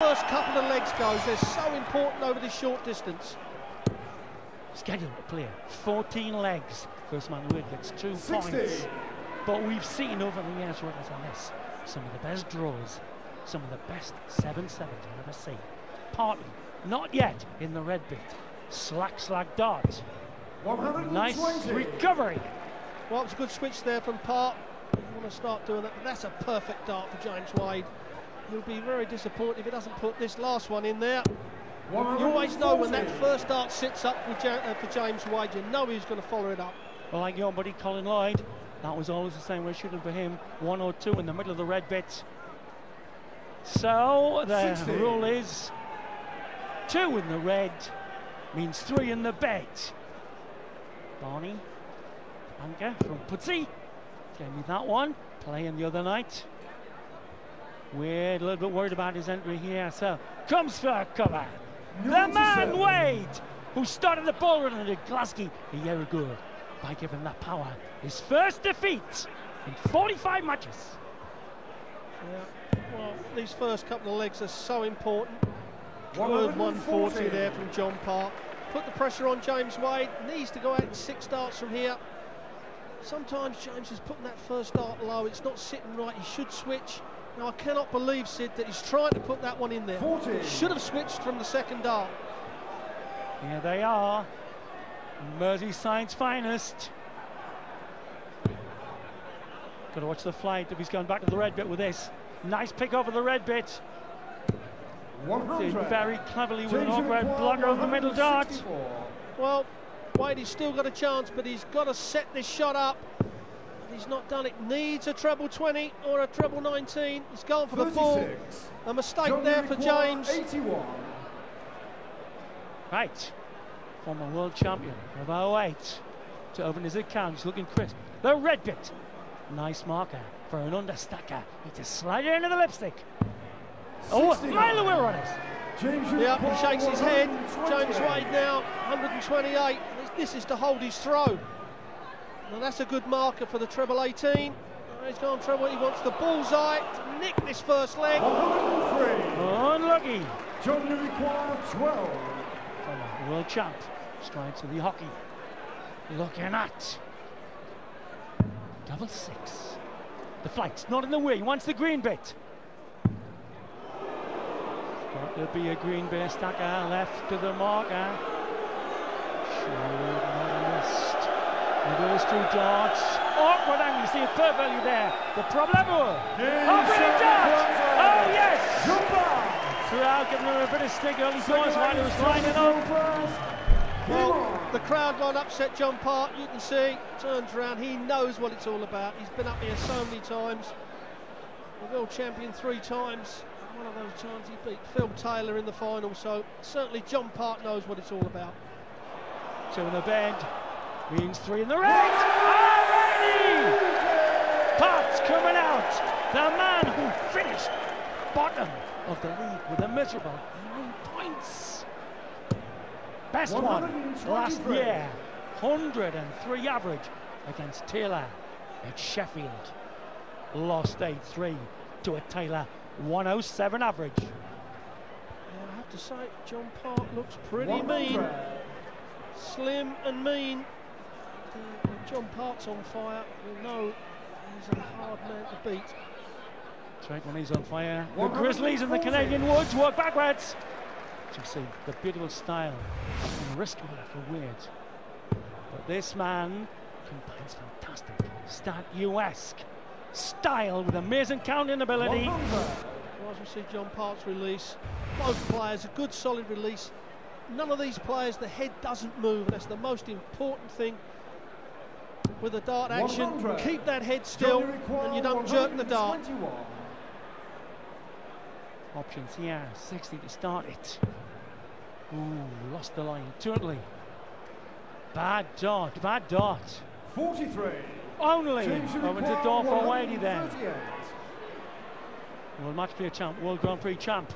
First couple of legs goes, they're so important over this short distance. Schedule to clear, 14 legs. First man word gets 2 60. points. But we've seen over the years, what is on this, some of the best draws, some of the best 7-7s I've ever seen. Partly, not yet in the red bit. Slack dart. 120. Nice recovery. Well, it's a good switch there from Park. You want to start doing that, but that's a perfect dart for James Wade. He'll be very disappointed if he doesn't put this last one in there. You always know when that first dart sits up for James Wade, you know he's going to follow it up. Well, like your buddy Colin Lloyd, that was always the same way shooting for him. 1 or 2 in the middle of the red bit. So the 60. rule is 2 in the red means 3 in the bet. Barney, anchor from Putsy, gave me that one. Playing the other night. We're a little bit worried about his entry here, so comes for cover. The man Wade, who started the ball run at Glasgow a year ago by giving that power his first defeat in 45 matches. Yeah, well, these first couple of legs are so important. Good 140 there from John Park. Put the pressure on James Wade, needs to go out in 6 darts from here. Sometimes James is putting that first dart low, it's not sitting right, he should switch. Now I cannot believe, Sid, that he's trying to put that one in there. 40. Should have switched from the second dart. Here they are, Merseyside's finest. Got to watch the flight if he's going back to the red bit with this. Nice pick over the red bit. 100. Did very cleverly with an awkward blocker on the middle dart. Well, Wade, he's still got a chance, but he's got to set this shot up. He's not done it. Needs a treble 20 or a treble 19. He's gone for the ball. A mistake there for James. 81. Right, former world champion of 08 to open his account. He's looking crisp. The red bit. Nice marker for an understacker. He just slide it into the lipstick. 69. Oh, a mile away on it. Yep, he shakes his head. James Wade now, 128. This is to hold his throw. Now that's a good marker for the treble 18. He's gone treble. He wants the bullseye to nick this first leg. 103. Unlucky. John require 12. Former world champ strides to the hockey. Looking at double 6. The flight's not in the way. He wants the green bit. Got to be a green bay stacker left to the marker. Should not have missed. Those 2 darts. Awkward angle. You see a per value there. The problemo. Opening dart. Oh yes. Throughout, giving him a bit of stick early doors while he was lining up. Well, the crowd won't upset John Park. You can see. Turns around. He knows what it's all about. He's been up here so many times. The world champion 3 times. One of those times he beat Phil Taylor in the final. So certainly John Park knows what it's all about. 2 in the bend. Means 3 in the red. Alrighty! Park's coming out. The man who finished bottom of the league with a miserable 9 points. Best one last year. 103 average against Taylor at Sheffield. Lost 8-3 to a Taylor 107 average. Yeah, I have to say, John Park looks pretty mean. Slim and mean. When John Park's on fire, we know he's a hard man to beat. That's right, when he's on fire. The Grizzlies in the Canadian woods work backwards. You see the beautiful style and wrist work for Wade. But this man combines fantastic statuesque style with amazing counting ability. Well, as we see John Park's release, both players a good solid release. None of these players, the head doesn't move, and that's the most important thing with the dart action. Keep that head still and you don't jerk the dart. Options here, 60 to start it. Ooh, lost the line totally. Bad dart, bad dart. 43. Only over to door for Wadey then. World Match Play champ, World Grand Prix champ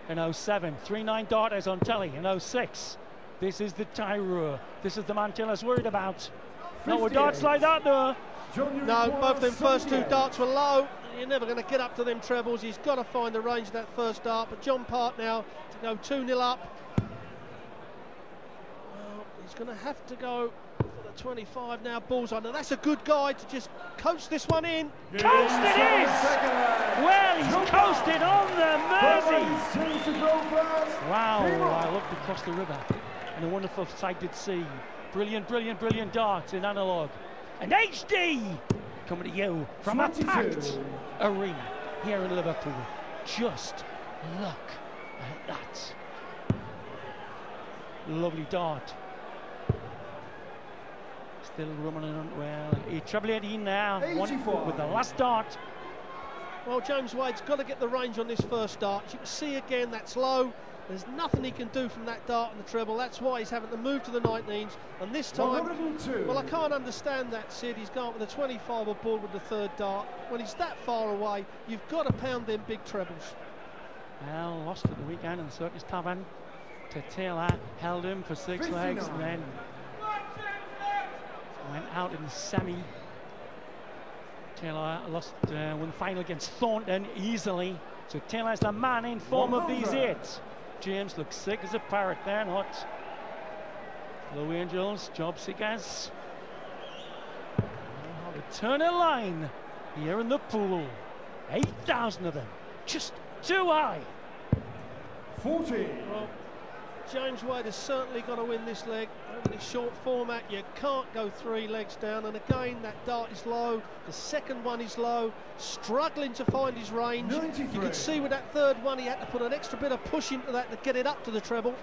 in 07. 3-9 darters on telly in 06. This is the Tyro. This is the man Taylor's worried about. Not with darts like that though. No, both them first 2 darts were low. You're never going to get up to them trebles. He's got to find the range of that first dart. But John Park now to go 2-0 up. Well, he's going to have to go for the 25 now. Bullseye. Now that's a good guy to just coast this one in. Coast it is! Well, he's coasted on the Mersey. Wow, I looked across the river and a wonderful sight to see. Brilliant, brilliant, brilliant darts in analogue. And HD coming to you from 22. A packed arena here in Liverpool. Just look at that. Lovely dart. Still rumbling on. Well, he treble 18 now. One with the last dart. Well, James Wade's got to get the range on this first dart. As you can see again, that's low. There's nothing he can do from that dart and the treble. That's why he's having to move to the 19s. And this time, well, I can't understand that, Sid. He's gone with a 25 aboard with the third dart. When he's that far away, you've got to pound them big trebles. Well, lost at the weekend in the Circus Tavern to Taylor. Held him for 6 legs and then went out in the semi. Taylor lost, won the final against Thornton easily. So Taylor's the man in form of these 8. James looks sick as a parrot there, not. Blue Angels, job seekers. How to turn a line here in the pool. 8,000 of them, just too high. 40. Well, James Wade has certainly got to win this leg. Over this short format, you can't go 3 legs down. And again, that dart is low. The second one is low. Struggling to find his range. 93. You can see with that third one, he had to put an extra bit of push into that to get it up to the treble.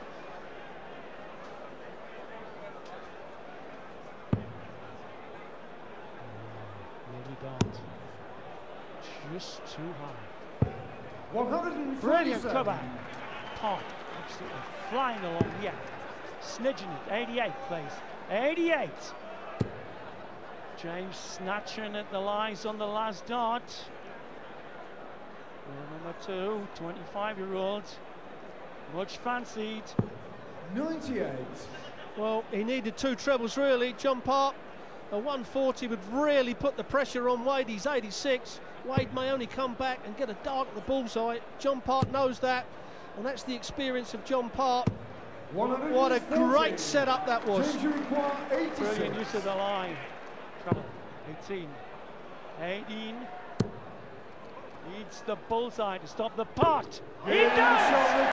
Really dart. Just too high. 147. Brilliant cover. Park absolutely flying along here. Snidging it, 88 place. 88. James snatching at the lies on the last dart. Number 2, 25-year-old. Much fancied. 98. Well, he needed 2 trebles really. John Park, a 140 would really put the pressure on Wade. He's 86. Wade may only come back and get a dart at the bullseye. John Park knows that, and that's the experience of John Park. What a great setup that was. Brilliant use of the line. Trouble. 18. 18. Needs the bullseye to stop the pot. He does!